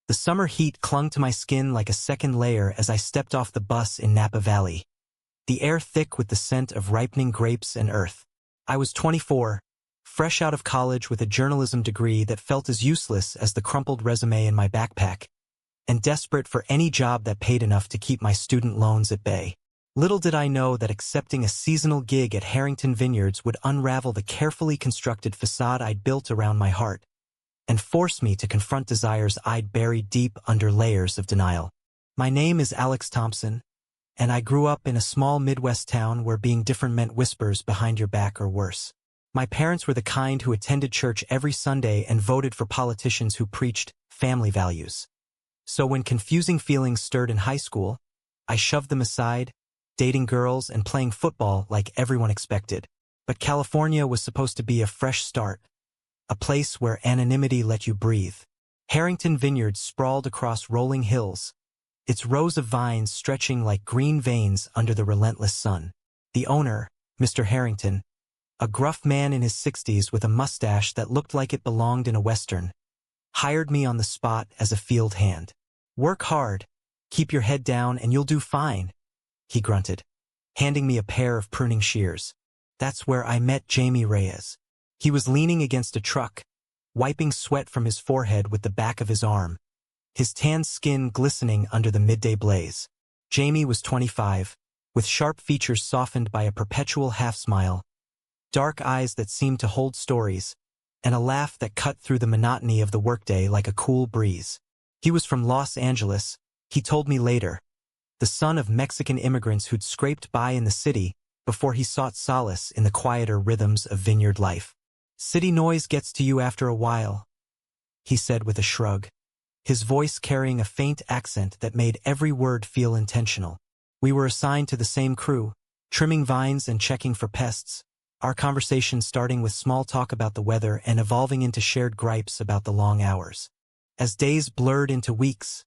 The summer heat clung to my skin like a second layer as I stepped off the bus in Napa Valley, the air thick with the scent of ripening grapes and earth. I was 24, fresh out of college with a journalism degree that felt as useless as the crumpled resume in my backpack, and desperate for any job that paid enough to keep my student loans at bay. Little did I know that accepting a seasonal gig at Harrington Vineyards would unravel the carefully constructed facade I'd built around my heart, and force me to confront desires I'd buried deep under layers of denial. My name is Alex Thompson, and I grew up in a small Midwest town where being different meant whispers behind your back or worse. My parents were the kind who attended church every Sunday and voted for politicians who preached family values. So when confusing feelings stirred in high school, I shoved them aside, dating girls and playing football like everyone expected. But California was supposed to be a fresh start, a place where anonymity let you breathe. Harrington Vineyards sprawled across rolling hills, its rows of vines stretching like green veins under the relentless sun. The owner, Mr. Harrington, a gruff man in his 60s with a mustache that looked like it belonged in a Western, hired me on the spot as a field hand. "Work hard, keep your head down, and you'll do fine," he grunted, handing me a pair of pruning shears. That's where I met Jamie Reyes. He was leaning against a truck, wiping sweat from his forehead with the back of his arm, his tanned skin glistening under the midday blaze. Jamie was 25, with sharp features softened by a perpetual half-smile, dark eyes that seemed to hold stories, and a laugh that cut through the monotony of the workday like a cool breeze. He was from Los Angeles, he told me later, the son of Mexican immigrants who'd scraped by in the city before he sought solace in the quieter rhythms of vineyard life. "City noise gets to you after a while," he said with a shrug, his voice carrying a faint accent that made every word feel intentional. We were assigned to the same crew, trimming vines and checking for pests, our conversation starting with small talk about the weather and evolving into shared gripes about the long hours. As days blurred into weeks,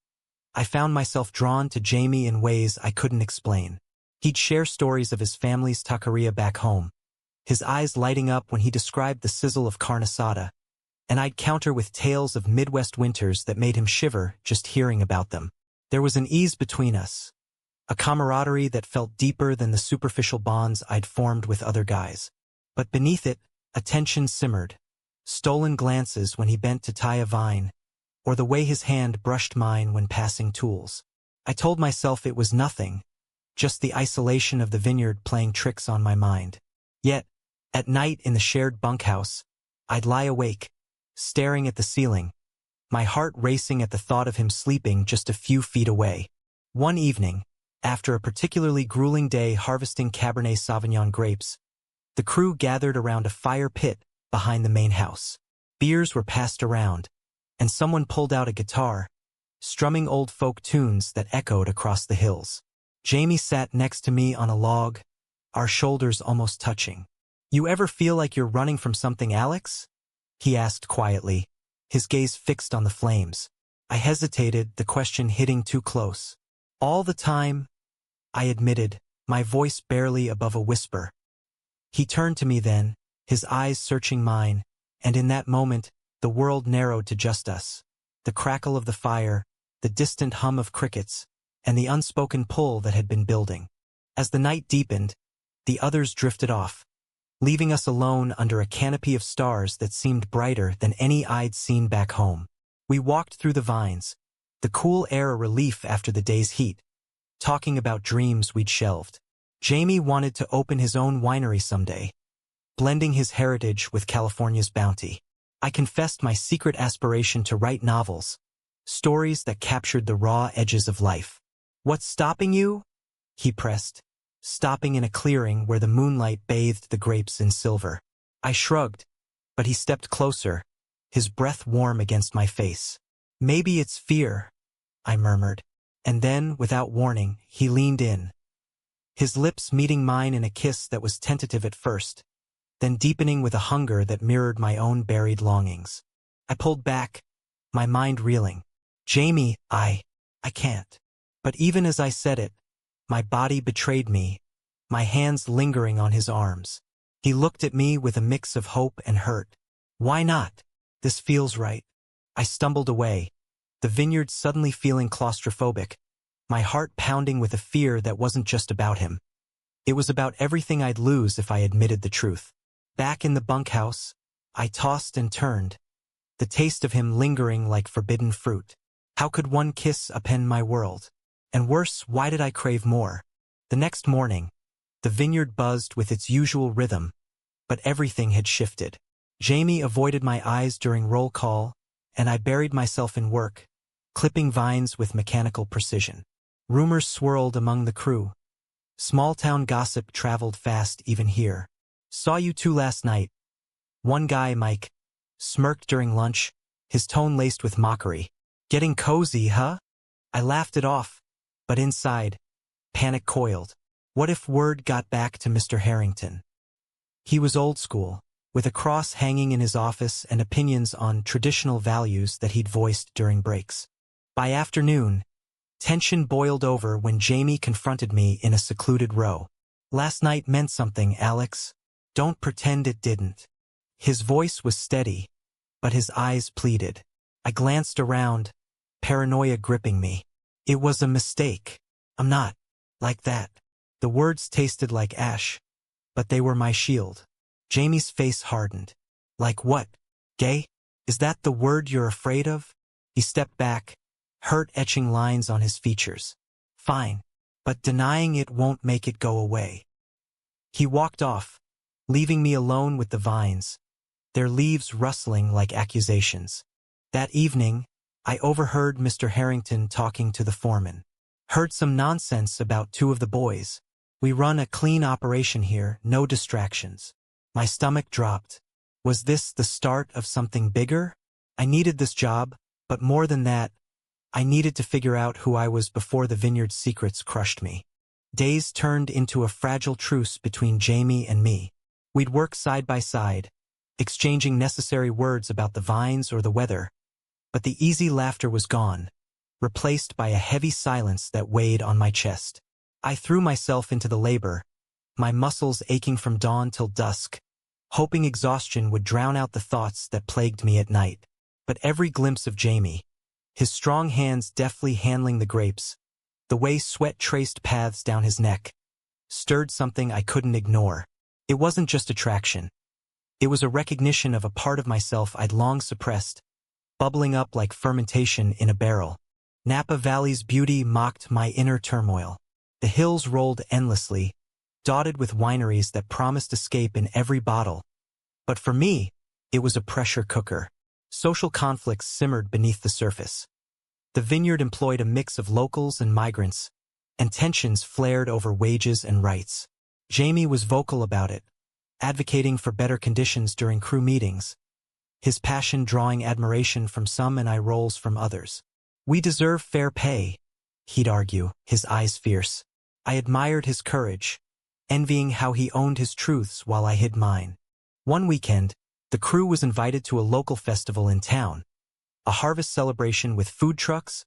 I found myself drawn to Jamie in ways I couldn't explain. He'd share stories of his family's taqueria back home, his eyes lighting up when he described the sizzle of carne asada, and I'd counter with tales of Midwest winters that made him shiver just hearing about them. There was an ease between us, a camaraderie that felt deeper than the superficial bonds I'd formed with other guys. But beneath it, a tension simmered, stolen glances when he bent to tie a vine, or the way his hand brushed mine when passing tools. I told myself it was nothing, just the isolation of the vineyard playing tricks on my mind. Yet, at night in the shared bunkhouse, I'd lie awake, staring at the ceiling, my heart racing at the thought of him sleeping just a few feet away. One evening, after a particularly grueling day harvesting Cabernet Sauvignon grapes, the crew gathered around a fire pit behind the main house. Beers were passed around, and someone pulled out a guitar, strumming old folk tunes that echoed across the hills. Jamie sat next to me on a log, our shoulders almost touching. "You ever feel like you're running from something, Alex?" he asked quietly, his gaze fixed on the flames. I hesitated, the question hitting too close. "All the time," I admitted, my voice barely above a whisper. He turned to me then, his eyes searching mine, and in that moment, the world narrowed to just us. The crackle of the fire, the distant hum of crickets, and the unspoken pull that had been building. As the night deepened, the others drifted off, leaving us alone under a canopy of stars that seemed brighter than any I'd seen back home. We walked through the vines, the cool air a relief after the day's heat, talking about dreams we'd shelved. Jamie wanted to open his own winery someday, blending his heritage with California's bounty. I confessed my secret aspiration to write novels, stories that captured the raw edges of life. "What's stopping you?" he pressed, stopping in a clearing where the moonlight bathed the grapes in silver. I shrugged, but he stepped closer, his breath warm against my face. "Maybe it's fear," I murmured, and then, without warning, he leaned in, his lips meeting mine in a kiss that was tentative at first, then deepening with a hunger that mirrored my own buried longings. I pulled back, my mind reeling. "Jamie, I can't." But even as I said it, my body betrayed me, my hands lingering on his arms. He looked at me with a mix of hope and hurt. "Why not? This feels right." I stumbled away, the Vineyard suddenly feeling claustrophobic, my heart pounding with a fear that wasn't just about him. It was about everything I'd lose if I admitted the truth. Back in the bunkhouse, I tossed and turned, the taste of him lingering like forbidden fruit. How could one kiss upend my world? And worse, why did I crave more? The next morning, the Vineyard buzzed with its usual rhythm, but everything had shifted. Jamie avoided my eyes during roll call, and I buried myself in work, clipping vines with mechanical precision. Rumors swirled among the crew. Small-town gossip traveled fast even here. Saw you two last night. One guy, Mike, smirked during lunch, his tone laced with mockery. Getting cozy, huh? I laughed it off, but inside, panic coiled. What if word got back to Mr. Harrington? He was old school, with a cross hanging in his office and opinions on traditional values that he'd voiced during breaks. By afternoon, tension boiled over when Jamie confronted me in a secluded row. Last night meant something, Alex. Don't pretend it didn't. His voice was steady, but his eyes pleaded. I glanced around, paranoia gripping me. It was a mistake. I'm not like that. The words tasted like ash, but they were my shield. Jamie's face hardened. Like what? Gay? Is that the word you're afraid of? He stepped back, hurt etching lines on his features. Fine, but denying it won't make it go away. He walked off, leaving me alone with the vines, their leaves rustling like accusations. That evening, I overheard Mr. Harrington talking to the foreman. Heard some nonsense about two of the boys. We run a clean operation here, no distractions. My stomach dropped. Was this the start of something bigger? I needed this job, but more than that, I needed to figure out who I was before the Vineyard's secrets crushed me. Days turned into a fragile truce between Jamie and me. We'd work side by side, exchanging necessary words about the vines or the weather, but the easy laughter was gone, replaced by a heavy silence that weighed on my chest. I threw myself into the labor, my muscles aching from dawn till dusk, hoping exhaustion would drown out the thoughts that plagued me at night. But every glimpse of Jamie, his strong hands deftly handling the grapes, the way sweat traced paths down his neck, stirred something I couldn't ignore. It wasn't just attraction. It was a recognition of a part of myself I'd long suppressed, bubbling up like fermentation in a barrel. Napa Valley's beauty mocked my inner turmoil. The hills rolled endlessly, dotted with wineries that promised escape in every bottle. But for me, it was a pressure cooker. Social conflicts simmered beneath the surface. The Vineyard employed a mix of locals and migrants, and tensions flared over wages and rights. Jamie was vocal about it, advocating for better conditions during crew meetings, his passion drawing admiration from some and eye rolls from others. We deserve fair pay, he'd argue, his eyes fierce. I admired his courage, envying how he owned his truths while I hid mine. One weekend, the crew was invited to a local festival in town, a harvest celebration with food trucks,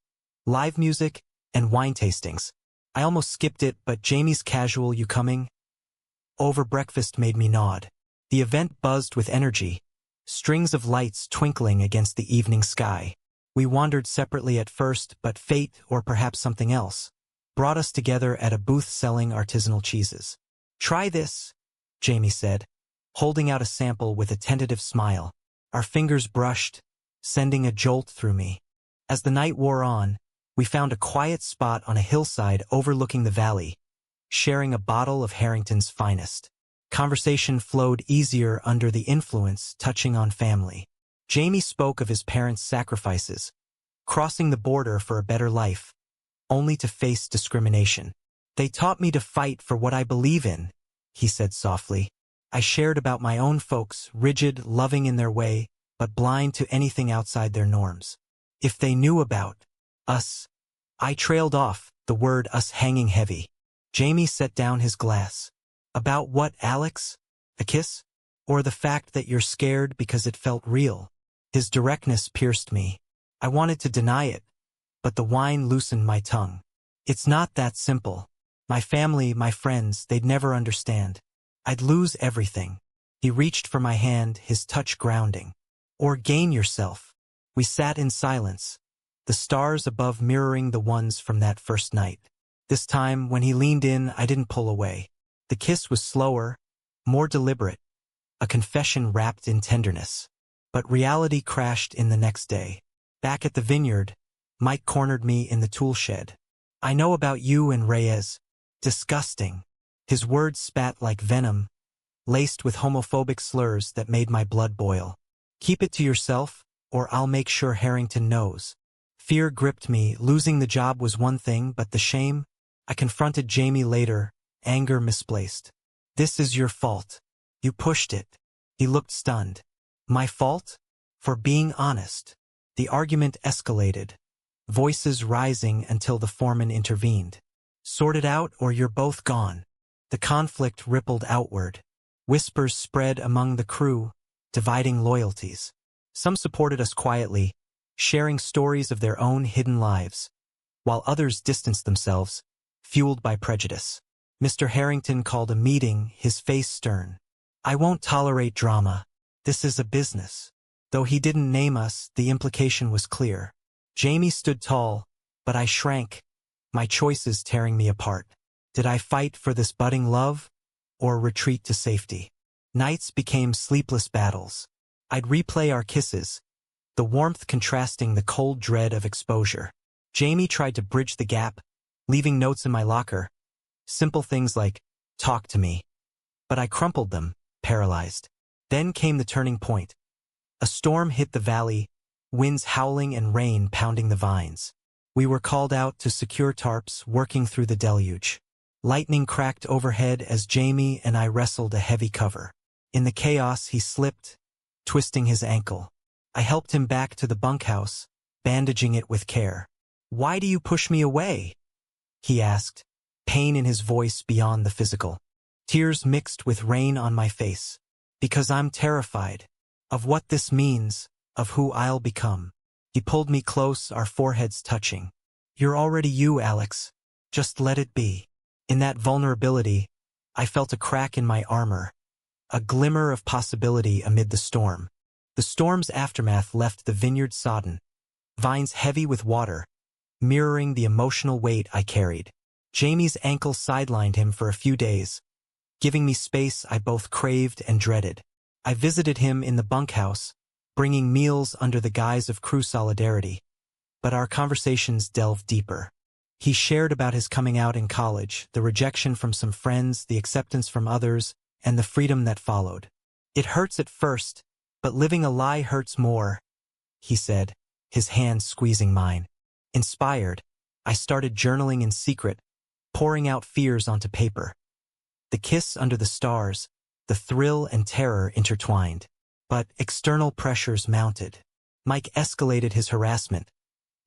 live music, and wine tastings. I almost skipped it, but Jamie's casual "You coming?" over breakfast made me nod. The event buzzed with energy, strings of lights twinkling against the evening sky. We wandered separately at first, but fate, or perhaps something else, brought us together at a booth selling artisanal cheeses. Try this, Jamie said, holding out a sample with a tentative smile. Our fingers brushed, sending a jolt through me. As the night wore on, we found a quiet spot on a hillside overlooking the valley, sharing a bottle of Harrington's finest. Conversation flowed easier under the influence, touching on family. Jamie spoke of his parents' sacrifices, crossing the border for a better life, only to face discrimination. They taught me to fight for what I believe in, he said softly. I shared about my own folks, rigid, loving in their way, but blind to anything outside their norms. If they knew about us. I trailed off, the word us hanging heavy. Jamie set down his glass. About what, Alex? A kiss? Or the fact that you're scared because it felt real? His directness pierced me. I wanted to deny it, but the wine loosened my tongue. It's not that simple. My family, my friends, they'd never understand. I'd lose everything. He reached for my hand, his touch grounding. Or gain yourself. We sat in silence, the stars above mirroring the ones from that first night. This time, when he leaned in, I didn't pull away. The kiss was slower, more deliberate, a confession wrapped in tenderness. But reality crashed in the next day. Back at the vineyard, Mike cornered me in the tool shed. "I know about you and Reyes." Disgusting. His words spat like venom, laced with homophobic slurs that made my blood boil. "Keep it to yourself, or I'll make sure Harrington knows." Fear gripped me. Losing the job was one thing, but the shame? I confronted Jamie later, anger misplaced. "This is your fault. You pushed it." He looked stunned. "My fault? For being honest." The argument escalated, voices rising until the foreman intervened. "Sort it out or you're both gone." The conflict rippled outward. Whispers spread among the crew, dividing loyalties. Some supported us quietly, sharing stories of their own hidden lives, while others distanced themselves, fueled by prejudice. Mr. Harrington called a meeting, his face stern. "I won't tolerate drama. This is a business." Though he didn't name us, the implication was clear. Jamie stood tall, but I shrank, my choices tearing me apart. Did I fight for this budding love, or retreat to safety? Nights became sleepless battles. I'd replay our kisses, the warmth contrasting the cold dread of exposure. Jamie tried to bridge the gap, leaving notes in my locker. Simple things like, "Talk to me." But I crumpled them, paralyzed. Then came the turning point. A storm hit the valley, winds howling and rain pounding the vines. We were called out to secure tarps, working through the deluge. Lightning cracked overhead as Jamie and I wrestled a heavy cover. In the chaos, he slipped, twisting his ankle. I helped him back to the bunkhouse, bandaging it with care. "Why do you push me away?" he asked, pain in his voice beyond the physical. Tears mixed with rain on my face. "Because I'm terrified of what this means, of who I'll become." He pulled me close, our foreheads touching. "You're already you, Alex. Just let it be." In that vulnerability, I felt a crack in my armor, a glimmer of possibility amid the storm. The storm's aftermath left the vineyard sodden, vines heavy with water, mirroring the emotional weight I carried. Jamie's ankle sidelined him for a few days, giving me space I both craved and dreaded. I visited him in the bunkhouse, bringing meals under the guise of crew solidarity, but our conversations delved deeper. He shared about his coming out in college, the rejection from some friends, the acceptance from others, and the freedom that followed. "It hurts at first, but living a lie hurts more," he said, his hand squeezing mine. Inspired, I started journaling in secret, pouring out fears onto paper. The kiss under the stars, the thrill and terror intertwined. But external pressures mounted. Mike escalated his harassment,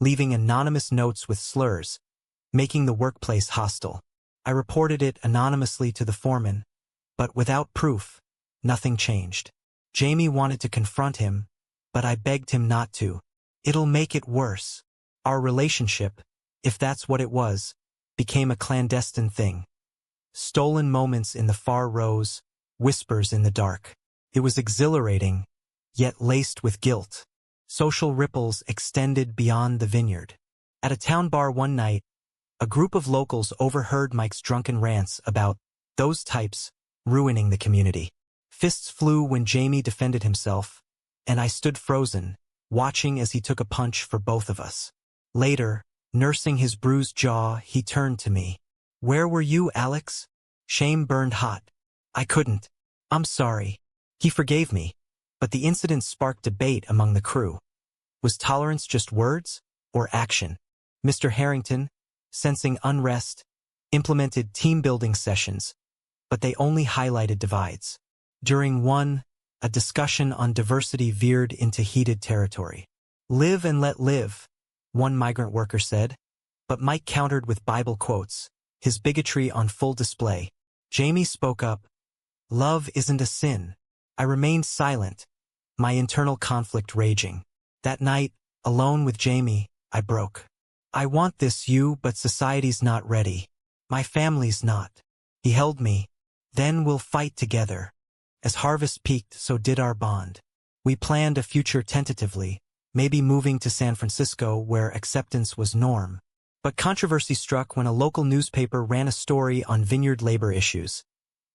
leaving anonymous notes with slurs, making the workplace hostile. I reported it anonymously to the foreman, but without proof, nothing changed. Jamie wanted to confront him, but I begged him not to. "It'll make it worse." Our relationship, if that's what it was, became a clandestine thing. Stolen moments in the far rows, whispers in the dark. It was exhilarating, yet laced with guilt. Social ripples extended beyond the vineyard. At a town bar one night, a group of locals overheard Mike's drunken rants about those types ruining the community. Fists flew when Jamie defended himself, and I stood frozen, watching as he took a punch for both of us. Later, nursing his bruised jaw, he turned to me. "Where were you, Alex?" Shame burned hot. I couldn't. "I'm sorry." He forgave me, but the incident sparked debate among the crew. Was tolerance just words or action? Mr. Harrington, sensing unrest, implemented team-building sessions, but they only highlighted divides. During one, a discussion on diversity veered into heated territory. "Live and let live," one migrant worker said, but Mike countered with Bible quotes, his bigotry on full display. Jamie spoke up. "Love isn't a sin." I remained silent, my internal conflict raging. That night, alone with Jamie, I broke. "I want this, but society's not ready. My family's not." He held me. "Then we'll fight together." As harvest peaked, so did our bond. We planned a future tentatively, maybe moving to San Francisco where acceptance was norm. But controversy struck when a local newspaper ran a story on Vineyard labor issues,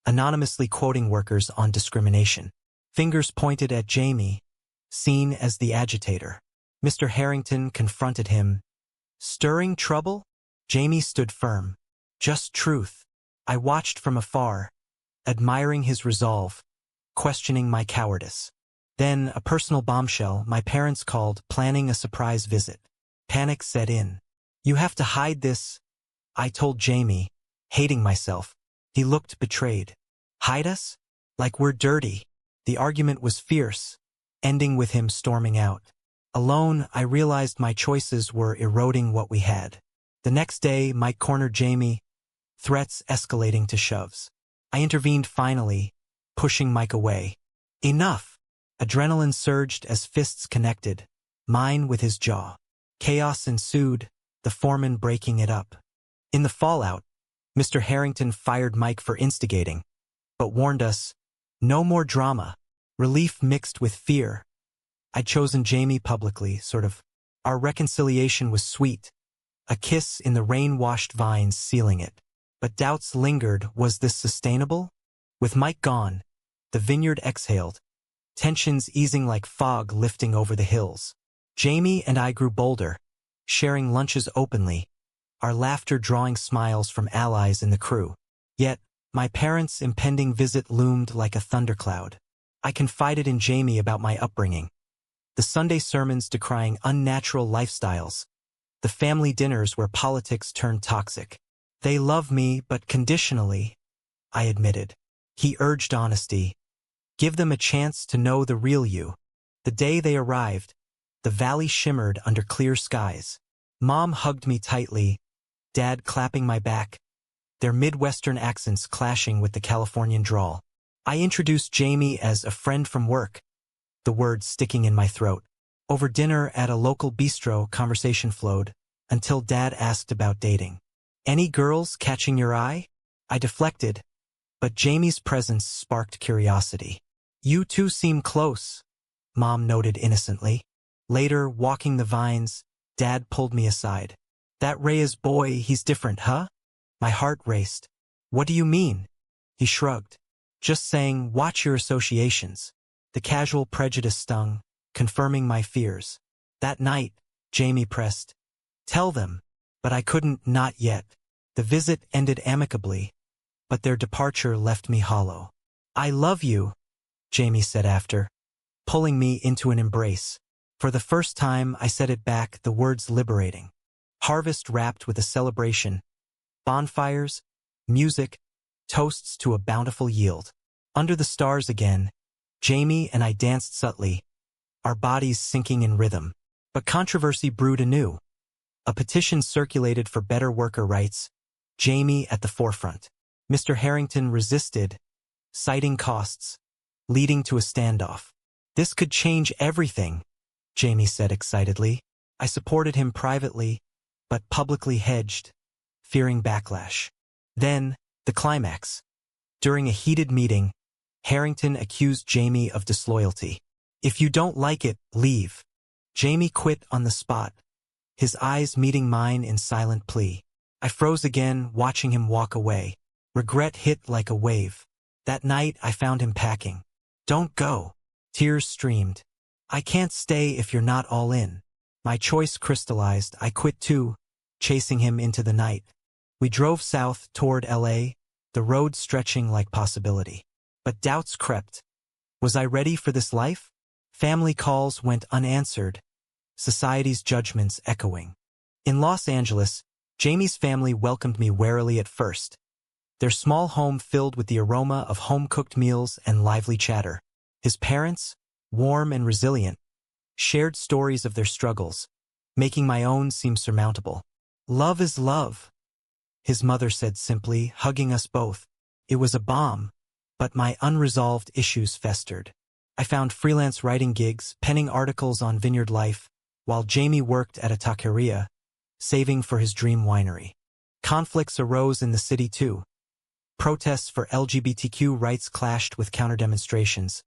anonymously quoting workers on discrimination. Fingers pointed at Jamie, seen as the agitator. Mr. Harrington confronted him. Stirring trouble? Jamie stood firm. Just truth. I watched from afar, admiring his resolve, questioning my cowardice. Then, a personal bombshell, my parents called, planning a surprise visit. Panic set in. You have to hide this, I told Jamie, hating myself. He looked betrayed. Hide us? Like we're dirty. The argument was fierce, ending with him storming out. Alone, I realized my choices were eroding what we had. The next day, Mike cornered Jamie, threats escalating to shoves. I intervened finally, pushing Mike away. Enough! Adrenaline surged as fists connected, mine with his jaw. Chaos ensued, the foreman breaking it up. In the fallout, Mr. Harrington fired Mike for instigating, but warned us, no more drama. Relief mixed with fear. I'd chosen Jamie publicly, sort of. Our reconciliation was sweet, a kiss in the rain-washed vines sealing it. But doubts lingered, was this sustainable? With Mike gone, the vineyard exhaled, tensions easing like fog lifting over the hills. Jamie and I grew bolder, sharing lunches openly, our laughter drawing smiles from allies in the crew. Yet, my parents' impending visit loomed like a thundercloud. I confided in Jamie about my upbringing, the Sunday sermons decrying unnatural lifestyles, the family dinners where politics turned toxic. They love me, but conditionally, I admitted. He urged honesty. Give them a chance to know the real you. The day they arrived, the valley shimmered under clear skies. Mom hugged me tightly, Dad clapping my back, their Midwestern accents clashing with the Californian drawl. I introduced Jamie as a friend from work, the words sticking in my throat. Over dinner at a local bistro, conversation flowed, until Dad asked about dating. Any girls catching your eye? I deflected, but Jamie's presence sparked curiosity. You two seem close, Mom noted innocently. Later, walking the vines, Dad pulled me aside. That Reyes boy, he's different, huh? My heart raced. What do you mean? He shrugged. Just saying, watch your associations. The casual prejudice stung, confirming my fears. That night, Jamie pressed. Tell them. But I couldn't, not yet. The visit ended amicably, but their departure left me hollow. I love you, Jamie said after, pulling me into an embrace. For the first time, I said it back, the words liberating. Harvest wrapped with a celebration. Bonfires, music, toasts to a bountiful yield. Under the stars again, Jamie and I danced subtly, our bodies sinking in rhythm. But controversy brewed anew. A petition circulated for better worker rights, Jamie at the forefront. Mr. Harrington resisted, citing costs, leading to a standoff. This could change everything, Jamie said excitedly. I supported him privately, but publicly hedged, fearing backlash. Then, the climax. During a heated meeting, Harrington accused Jamie of disloyalty. If you don't like it, leave. Jamie quit on the spot, his eyes meeting mine in silent plea. I froze again, watching him walk away. Regret hit like a wave. That night, I found him packing. Don't go. Tears streamed. I can't stay if you're not all in. My choice crystallized. I quit too, chasing him into the night. We drove south toward LA, the road stretching like possibility. But doubts crept. Was I ready for this life? Family calls went unanswered, society's judgments echoing. In Los Angeles, Jamie's family welcomed me warily at first, their small home filled with the aroma of home-cooked meals and lively chatter. His parents, warm and resilient, shared stories of their struggles, making my own seem surmountable. Love is love, his mother said simply, hugging us both. It was a balm, but my unresolved issues festered. I found freelance writing gigs, penning articles on vineyard life, while Jamie worked at a taqueria, saving for his dream winery. Conflicts arose in the city too. Protests for LGBTQ rights clashed with counter-demonstrations,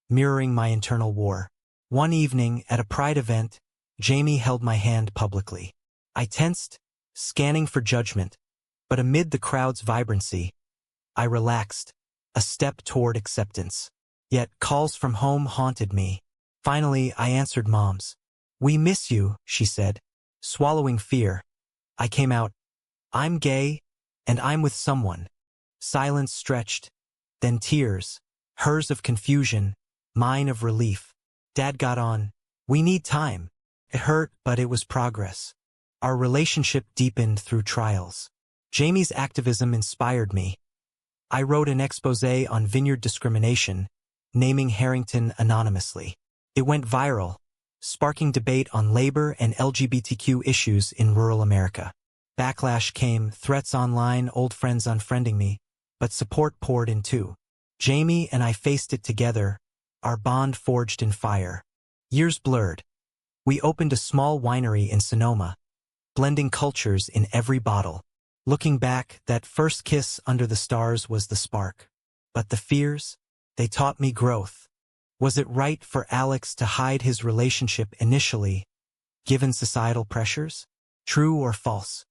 mirroring my internal war. One evening, at a Pride event, Jamie held my hand publicly. I tensed, scanning for judgment, but amid the crowd's vibrancy, I relaxed, a step toward acceptance. Yet calls from home haunted me. Finally, I answered Mom's. "We miss you," she said. Swallowing fear, I came out. "I'm gay, and I'm with someone." Silence stretched, then tears, hers of confusion, mine of relief. Dad got on. "We need time." It hurt, but it was progress. Our relationship deepened through trials. Jamie's activism inspired me. I wrote an exposé on Vineyard discrimination, naming Harrington anonymously. It went viral, sparking debate on labor and LGBTQ issues in rural America. Backlash came, threats online, old friends unfriending me, but support poured in too. Jamie and I faced it together, our bond forged in fire. Years blurred. We opened a small winery in Sonoma, blending cultures in every bottle. Looking back, that first kiss under the stars was the spark. But the fears, they taught me growth. Was it right for Alex to hide his relationship initially, given societal pressures? True or false?